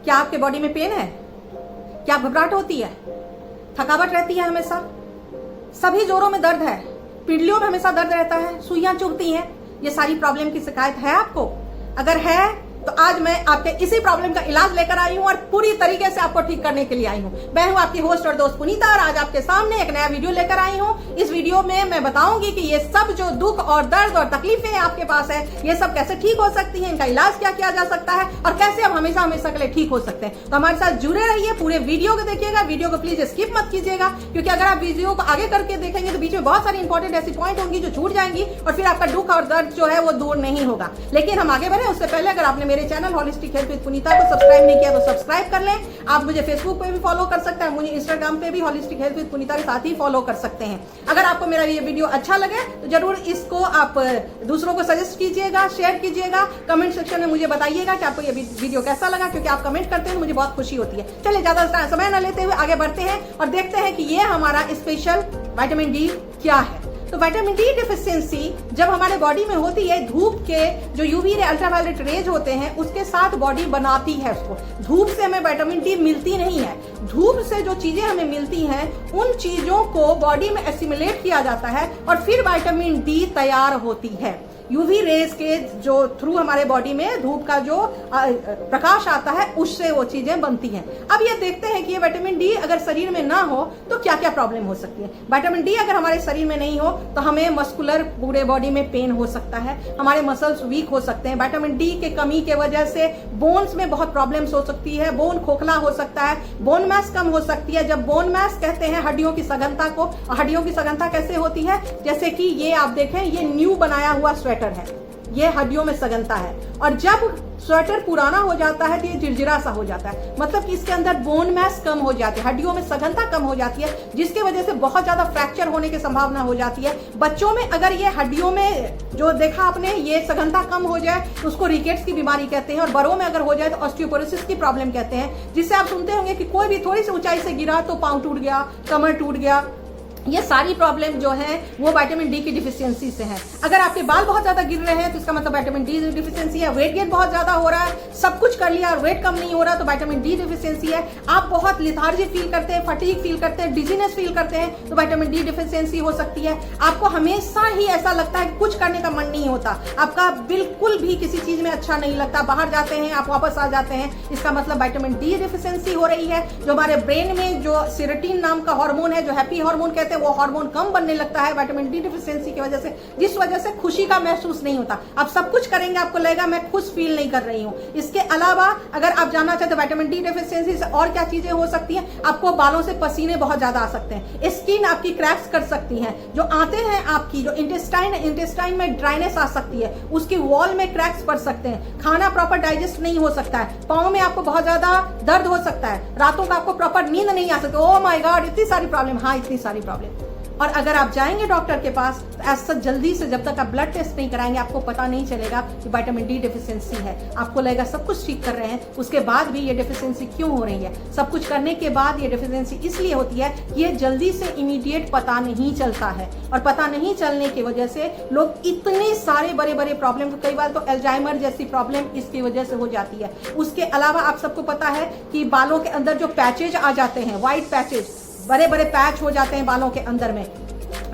क्या आपके बॉडी में पेन है? क्या घबराहट होती है? थकावट रहती है हमेशा? सभी जोड़ों में दर्द है? पीढ़ियों में हमेशा दर्द रहता है? सुइयां चुभती हैं? ये सारी प्रॉब्लम की शिकायत है आपको? अगर है तो आज मैं आपके इसी प्रॉब्लम का इलाज लेकर आई हूं और पूरी तरीके से आपको ठीक करने के लिए आई हूं। मैं हूं आपकी होस्ट और दोस्त पुनीता और आज आपके सामने एक नया वीडियो लेकर आई हूं। इस वीडियो में मैं बताऊंगी कि ये सब जो दुख और दर्द और तकलीफें आपके पास है, ये सब कैसे ठीक हो सकती हैं, इनका इलाज क्या किया जा सकता है और कैसे हम हमेशा हमेशा के लिए ठीक हो सकते हैं। तो हमारे साथ जुड़े रहिए, पूरे वीडियो को देखिएगा। वीडियो को प्लीज स्किप मत कीजिएगा, क्योंकि अगर आप वीडियो को आगे करके देखेंगे तो बीच में बहुत सारी इंपॉर्टेंट ऐसी पॉइंट होंगी जो छूट जाएंगी और फिर आपका दुख और दर्द जो है वो दूर नहीं होगा। लेकिन हम आगे बढ़े उससे पहले अगर आपने मेरे चैनल हॉलिस्टिक हेल्थ विद पुनीता को सब्सक्राइब नहीं किया तो सब्सक्राइब कर लें। आप मुझे फेसबुक पे भी फॉलो कर सकते हैं, मुझे इंस्टाग्राम पे भी हॉलिस्टिक हेल्थ विद पुनीता के साथ ही फॉलो कर सकते हैं। अगर आपको मेरा ये वीडियो अच्छा लगे तो जरूर इसको आप दूसरों को सजेस्ट कीजिएगा, शेयर कीजिएगा, कमेंट सेक्शन में मुझे बताइएगा कि आपको ये वीडियो कैसा लगा, क्योंकि आप कमेंट करते हैं मुझे बहुत खुशी होती है। चलिए ज्यादा समय न लेते हुए आगे बढ़ते हैं और देखते हैं कि ये हमारा स्पेशल विटामिन डी क्या है। तो विटामिन डी डिफिशियंसी जब हमारे बॉडी में होती है, धूप के जो यूवी रे अल्ट्रावायलेट रेज होते हैं उसके साथ बॉडी बनाती है उसको। धूप से हमें विटामिन डी मिलती नहीं है। धूप से जो चीजें हमें मिलती हैं उन चीजों को बॉडी में एसिमिलेट किया जाता है और फिर विटामिन डी तैयार होती है। यूवी रेज के जो थ्रू हमारे बॉडी में धूप का जो प्रकाश आता है उससे वो चीजें बनती हैं। अब ये देखते हैं कि ये विटामिन डी अगर शरीर में ना हो तो क्या क्या प्रॉब्लम हो सकती है। विटामिन डी अगर हमारे शरीर में नहीं हो तो हमें मस्कुलर पूरे बॉडी में पेन हो सकता है, हमारे मसल्स वीक हो सकते हैं। विटामिन डी के कमी के वजह से बोन्स में बहुत प्रॉब्लम्स हो सकती है, बोन खोखला हो सकता है, बोन मैस कम हो सकती है। जब बोन मैस कहते हैं हड्डियों की सघनता को, हड्डियों की सघनता कैसे होती है, जैसे कि ये आप देखें, ये न्यू बनाया हुआ स्वेटर है, ये हड्डियों में सघनता है। और जब स्वेटर पुराना हो जाता है तो ये झिरझिरा सा हो जाता है, मतलब कि इसके अंदर बोन मैस कम हो जाती है, हड्डियों में सघनता कम हो जाती है, जिसकी वजह से बहुत ज्यादा फ्रैक्चर होने की संभावना हो जाती है। बच्चों में अगर ये हड्डियों में जो देखा आपने ये सघनता कम हो जाए तो उसको रिकेट्स की बीमारी कहते हैं, और बड़ों में अगर हो जाए तो ऑस्टियोपोरोसिस की प्रॉब्लम कहते हैं, जिससे आप सुनते होंगे कि कोई भी थोड़ी सी ऊंचाई से गिरा तो पांव टूट गया, कमर टूट गया। ये सारी प्रॉब्लम जो है वो विटामिन डी की डिफिशियंसी से है। अगर आपके बाल बहुत ज्यादा गिर रहे हैं तो इसका मतलब विटामिन डी डिफिशियंसी है। वेट गेन बहुत ज्यादा हो रहा है, सब कुछ कर लिया और वेट कम नहीं हो रहा तो विटामिन डी डिफिशियंसी है। आप बहुत लिथार्जी फील करते हैं, फटीग फील करते हैं, डिजीनेस फील करते हैं तो विटामिन डी डिफिशियंसी हो सकती है। आपको हमेशा ही ऐसा लगता है कि कुछ करने का मन नहीं होता, आपका बिल्कुल भी किसी चीज में अच्छा नहीं लगता, बाहर जाते हैं आप वापस आ जाते हैं, इसका मतलब विटामिन डी डिफिशियंसी हो रही है। जो हमारे ब्रेन में जो सेरोटोनिन नाम का हार्मोन है, जो हैप्पी हार्मोन कहते हैं, वो हार्मोन कम बनने लगता है विटामिन डी डिफिशियंसी की वजह से, जिस वजह से खुशी का महसूस नहीं होता। आप सब कुछ करेंगे आपको लगेगा मैं खुश फील नहीं कर रही हूं। इसके अलावा अगर आप जानना चाहते हैं विटामिन डी डिफिशियंसी से और क्या चीजें हो सकती हैं, आपको बालों से पसीने बहुत ज्यादा आ सकते हैं, स्किन आपकी क्रैक्स कर सकती है, जो आते हैं आपकी जो इंटेस्टाइन है, इंटेस्टाइन में ड्राइनेस आ सकती है, उसकी वॉल में क्रैक्स पड़ सकते हैं, खाना प्रॉपर डाइजेस्ट नहीं हो सकता है, पाँव में आपको बहुत ज्यादा दर्द हो सकता है, रातों को आपको प्रॉपर नींद नहीं आ सकती। ओह माय गॉड, इतनी सारी प्रॉब्लम। हाँ, इतनी सारी प्रॉब्लम। और अगर आप जाएंगे डॉक्टर के पास तो ऐसा जल्दी से जब तक आप ब्लड टेस्ट नहीं कराएंगे आपको पता नहीं चलेगा कि विटामिन डी डिफिशियंसी है। आपको लगेगा सब कुछ ठीक कर रहे हैं, उसके बाद भी ये डिफिशियंसी क्यों हो रही है। सब कुछ करने के बाद ये डिफिशियंसी इसलिए होती है कि ये जल्दी से इमीडिएट पता नहीं चलता है, और पता नहीं चलने की वजह से लोग इतने सारे बड़े बड़े प्रॉब्लम, कई बार तो अल्जाइमर जैसी प्रॉब्लम इसकी वजह से हो जाती है। उसके अलावा आप सबको पता है कि बालों के अंदर जो पैचेज आ जाते हैं, व्हाइट पैचेज, बड़े बड़े पैच हो जाते हैं बालों के अंदर में,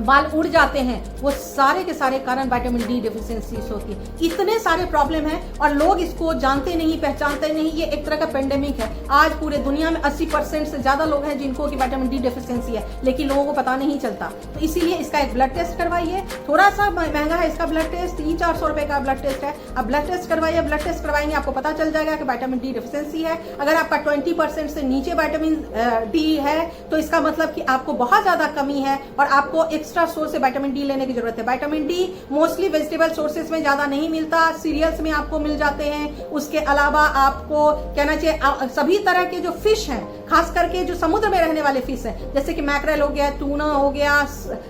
बाल उड़ जाते हैं, वो सारे के सारे कारण विटामिन डी डिफिशियंसी होती है। इतने सारे प्रॉब्लम हैं और लोग इसको जानते नहीं, पहचानते नहीं। ये एक तरह का पेंडेमिक है। आज पूरे दुनिया में 80% से ज्यादा लोग हैं जिनको कि विटामिन डी डिफिशियंसी है, लेकिन लोगों को पता नहीं चलता। तो इसीलिए इसका एक ब्लड टेस्ट करवाइए, थोड़ा सा महंगा है इसका ब्लड टेस्ट, 300-400 रुपए का ब्लड टेस्ट है। अब ब्लड टेस्ट करवाइए, ब्लड टेस्ट करवाएंगे आपको पता चल जाएगा कि विटामिन डी डिफिशियंसी है। अगर आपका 20% से नीचे विटामिन डी है तो इसका मतलब कि आपको बहुत ज्यादा कमी है और आपको एक्स्ट्रा सोर्स से विटामिन डी लेने की जरूरत है। Vitamin D mostly vegetable sources में ज्यादा नहीं मिलता, सीरियल्स में आपको मिल जाते हैं। उसके अलावा आपको कहना चाहिए सभी तरह के जो फिश हैं, खास करके जो समुद्र में रहने वाले फिश हैं, जैसे कि मैकरेल हो गया, टूना हो गया,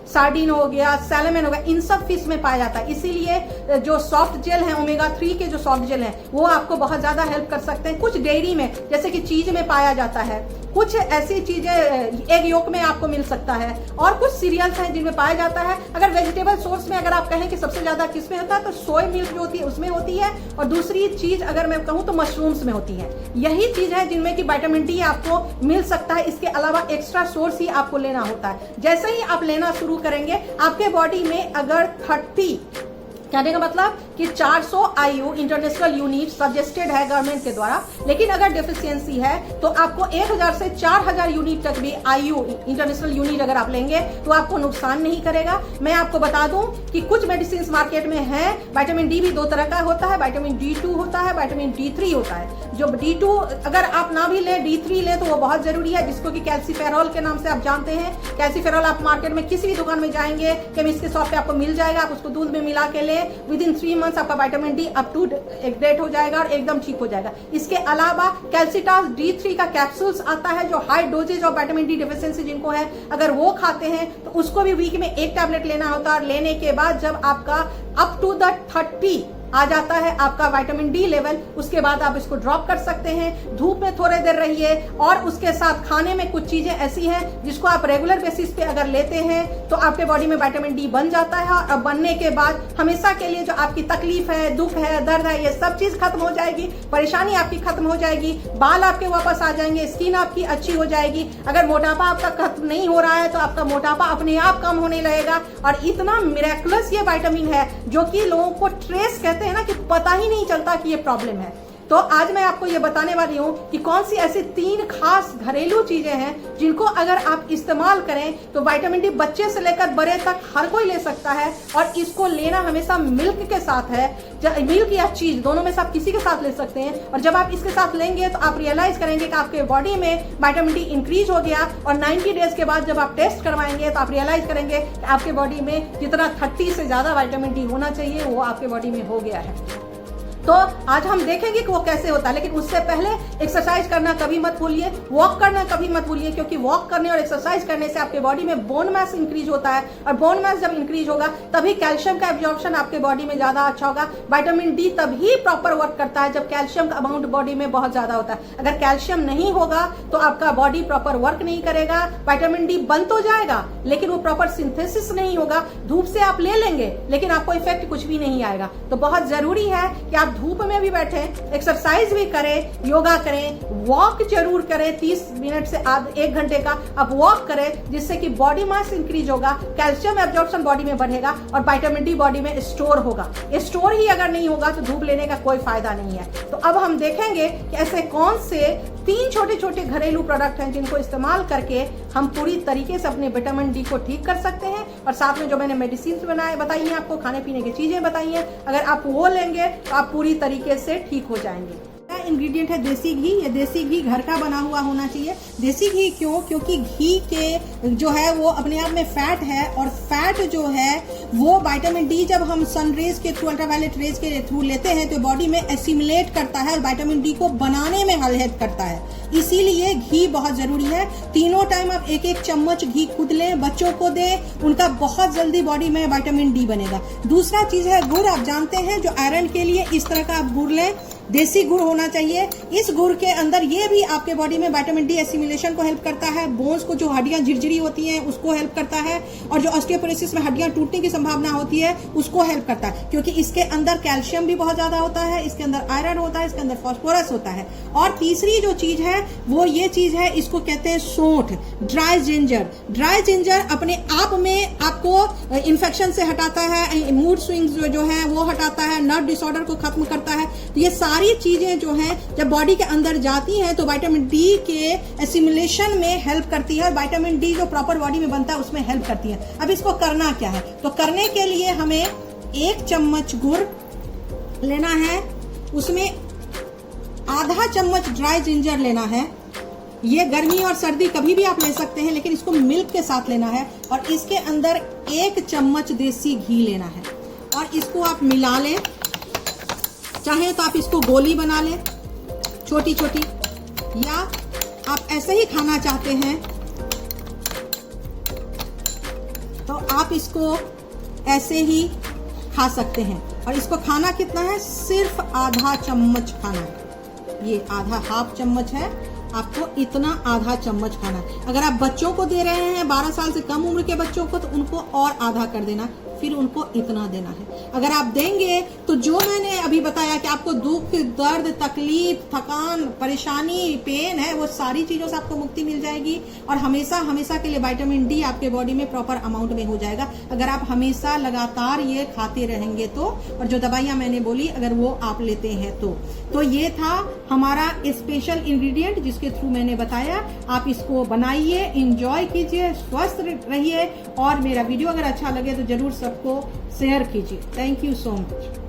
सार्डिन हो गया, सैलमन हो गया, इन सब फिश में पाया जाता है। इसीलिए जो सॉफ्ट जेल है, ओमेगा 3 के जो सॉफ्ट जेल है वो आपको बहुत ज्यादा हेल्प कर सकते हैं। कुछ डेयरी में जैसे कि चीज में पाया जाता है, कुछ ऐसी चीजें एग योक में आपको मिल सकता है, और कुछ सीरियल्स हैं जिनमें पाया जाता है। अगर वेजिटेबल सोर्स में अगर आप कहें कि सबसे ज्यादा किसमें होता है, तो सोया मिल्क जो होती है उसमें होती है, और दूसरी चीज अगर मैं कहूं तो मशरूम्स में होती है। यही चीज है जिनमें कि विटामिन डी आपको मिल सकता है। इसके अलावा एक्स्ट्रा सोर्स ही आपको लेना होता है। जैसे ही आप लेना शुरू करेंगे, आपके बॉडी में अगर 30 कहने का मतलब कि 400 IU इंटरनेशनल यूनिट सजेस्टेड है गवर्नमेंट के द्वारा, लेकिन अगर डेफिशिएंसी है तो आपको 1000 से 4000 यूनिट तक भी IU इंटरनेशनल यूनिट अगर आप लेंगे तो आपको नुकसान नहीं करेगा। मैं आपको बता दूं कि कुछ मेडिसिन मार्केट में है। विटामिन डी भी 2 तरह का होता है, विटामिन D2 होता है, विटामिन D3 होता है। जो D2 अगर आप ना भी लें, D3 लें तो वो बहुत जरूरी है, जिसको कि कैल्सीफेरॉल के नाम से आप जानते हैं। कैल्सीफेरॉल आप मार्केट में किसी भी दुकान में जाएंगे, केमिस्ट के शॉप पे आपको मिल जाएगा। आप उसको दूध में मिला के लें, विद इन 3 मंथ्स आपका vitamin D up to date हो जाएगा और एकदम ठीक हो जाएगा। इसके अलावा कैल्सिटास D3 का कैप्सूल्स आता है, जो high doses of vitamin D deficiency जिनको है, अगर वो खाते हैं तो उसको भी वीक में 1 टैबलेट लेना होता है। और लेने के बाद जब आपका अप टू द 30 आ जाता है आपका विटामिन डी लेवल, उसके बाद आप इसको ड्रॉप कर सकते हैं। धूप में थोड़े देर रहिए, और उसके साथ खाने में कुछ चीजें ऐसी हैं जिसको आप रेगुलर बेसिस पे अगर लेते हैं तो आपके बॉडी में विटामिन डी बन जाता है। और बनने के बाद हमेशा के लिए जो आपकी तकलीफ है, दुख है, दर्द है, ये सब चीज खत्म हो जाएगी, परेशानी आपकी खत्म हो जाएगी, बाल आपके वापस आ जाएंगे, स्किन आपकी अच्छी हो जाएगी। अगर मोटापा आपका खत्म नहीं हो रहा है तो आपका मोटापा अपने आप कम होने लगेगा। और इतना मिरेकुलस ये विटामिन है जो कि लोगों को ट्रेस कहते हैं ना, कि पता ही नहीं चलता कि ये प्रॉब्लम है। तो आज मैं आपको ये बताने वाली हूं कि कौन सी ऐसी 3 खास घरेलू चीजें हैं जिनको अगर आप इस्तेमाल करें तो विटामिन डी बच्चे से लेकर बड़े तक हर कोई ले सकता है। और इसको लेना हमेशा मिल्क के साथ है, मिल्क या चीज दोनों में से आप किसी के साथ ले सकते हैं। और जब आप इसके साथ लेंगे तो आप रियलाइज करेंगे कि आपके बॉडी में विटामिन डी इंक्रीज हो गया। और 90 डेज के बाद जब आप टेस्ट करवाएंगे तो आप रियलाइज करेंगे कि आपके बॉडी में जितना 30 से ज्यादा विटामिन डी होना चाहिए वो आपके बॉडी में हो गया है। तो आज हम देखेंगे कि वो कैसे होता है, लेकिन उससे पहले एक्सरसाइज करना कभी मत भूलिए, वॉक करना कभी मत भूलिए, क्योंकि वॉक करने और एक्सरसाइज करने से आपके बॉडी में बोन मास इंक्रीज होता है। और बोन मास जब इंक्रीज होगा तभी कैल्शियम का एब्जॉर्प्शन आपके बॉडी में ज्यादा अच्छा होगा। विटामिन डी तभी प्रॉपर वर्क करता है जब कैल्शियम का अमाउंट बॉडी में बहुत ज्यादा होता है। अगर कैल्शियम नहीं होगा तो आपका बॉडी प्रॉपर वर्क नहीं करेगा। विटामिन डी बन तो जाएगा लेकिन वो प्रॉपर सिंथेसिस नहीं होगा। धूप से आप ले लेंगे लेकिन आपको इफेक्ट कुछ भी नहीं आएगा। तो बहुत जरूरी है कि आप धूप में भी बैठे, एक्सरसाइज भी करें, योगा करें, वॉक जरूर करें, 30 मिनट से 1 घंटे का आप वॉक करें, जिससे कि बॉडी मास इंक्रीज होगा, कैल्शियम एब्जॉर्प्शन बॉडी में बढ़ेगा और विटामिन डी बॉडी में स्टोर होगा। स्टोर ही अगर नहीं होगा तो धूप लेने का कोई फायदा नहीं है। तो अब हम देखेंगे कि ऐसे कौन से 3 छोटे छोटे घरेलू प्रोडक्ट हैं जिनको इस्तेमाल करके हम पूरी तरीके से अपने विटामिन डी को ठीक कर सकते हैं। और साथ में जो मैंने मेडिसिन बताई हैं, आपको खाने पीने की चीजें बताई हैं, अगर आप वो लेंगे तो आप पूरी तरीके से ठीक हो जाएंगे। इंग्रेडिएंट है देसी घी। ये देसी घी घर का बना हुआ होना चाहिए। देसी घी क्यों? क्योंकि घी के जो है वो अपने आप में फैट है, और फैट जो है वो विटामिन डी जब हम सन रेज के थ्रू, अल्ट्रावायलेट रेज के थ्रू लेते हैं तो बॉडी में एसिमुलेट करता है और विटामिन डी को बनाने में हेल्प करता है। इसीलिए घी बहुत जरूरी है। तीनों टाइम आप 1-1 चम्मच घी खुद लें, बच्चों को दें, उनका बहुत जल्दी बॉडी में विटामिन डी बनेगा। दूसरा चीज है गुड़। आप जानते हैं जो आयरन के लिए इस तरह का आप गुड़ लें, देसी गुड़ होना चाहिए। इस गुड़ के अंदर ये भी आपके बॉडी में विटामिन डी एसिमुलेशन को हेल्प करता है, बोन्स को जो हड्डियां झिरझिरी होती हैं उसको हेल्प करता है, और जो ऑस्टियोपोरोसिस में हड्डियां टूटने की संभावना होती है उसको हेल्प करता है, क्योंकि इसके अंदर कैल्शियम भी बहुत ज्यादा होता है, इसके अंदर आयरन होता है, इसके अंदर फास्फोरस होता है। और तीसरी जो चीज है वो ये चीज है, इसको कहते हैं सौंठ, ड्राई जिंजर। ड्राई जिंजर अपने आप में आपको इन्फेक्शन से हटाता है, मूड स्विंग्स जो है वो हटाता है, नर्व डिसऑर्डर को खत्म करता है। तो ये सारी चीजें जो हैं जब बॉडी के अंदर जाती हैं तो विटामिन डी के एसिमुलेशन में हेल्प करती है, और विटामिन डी जो प्रॉपर बॉडी में बनता है उसमें हेल्प करती है। अब इसको करना क्या है? तो करने के लिए हमें 1 चम्मच गुड़ लेना है, उसमें आधा चम्मच ड्राई जिंजर लेना है। ये गर्मी और सर्दी कभी भी आप ले सकते हैं, लेकिन इसको मिल्क के साथ लेना है। और इसके अंदर 1 चम्मच देसी घी लेना है और इसको आप मिला लें। चाहे तो आप इसको गोली बना लें छोटी छोटी, या आप ऐसे ही खाना चाहते हैं तो आप इसको ऐसे ही खा सकते हैं। और इसको खाना कितना है? सिर्फ आधा चम्मच खाना है। ये हाफ चम्मच है, आपको इतना आधा चम्मच खाना है। अगर आप बच्चों को दे रहे हैं 12 साल से कम उम्र के बच्चों को, तो उनको और आधा कर देना, फिर उनको इतना देना है। अगर आप देंगे तो जो मैंने अभी बताया कि आपको दुख, दर्द, तकलीफ, थकान, परेशानी, पेन है, वो सारी चीजों से आपको मुक्ति मिल जाएगी और हमेशा हमेशा के लिए विटामिन डी आपके बॉडी में प्रॉपर अमाउंट में हो जाएगा, अगर आप हमेशा लगातार ये खाते रहेंगे तो। और जो दवाइयां मैंने बोली अगर वो आप लेते हैं तो ये था हमारा स्पेशल इंग्रेडिएंट जिसके थ्रू मैंने बताया। आप इसको बनाइए, एंजॉय कीजिए, स्वस्थ रहिए और मेरा वीडियो अगर अच्छा लगे तो जरूर सबको शेयर कीजिए। Thank you so much.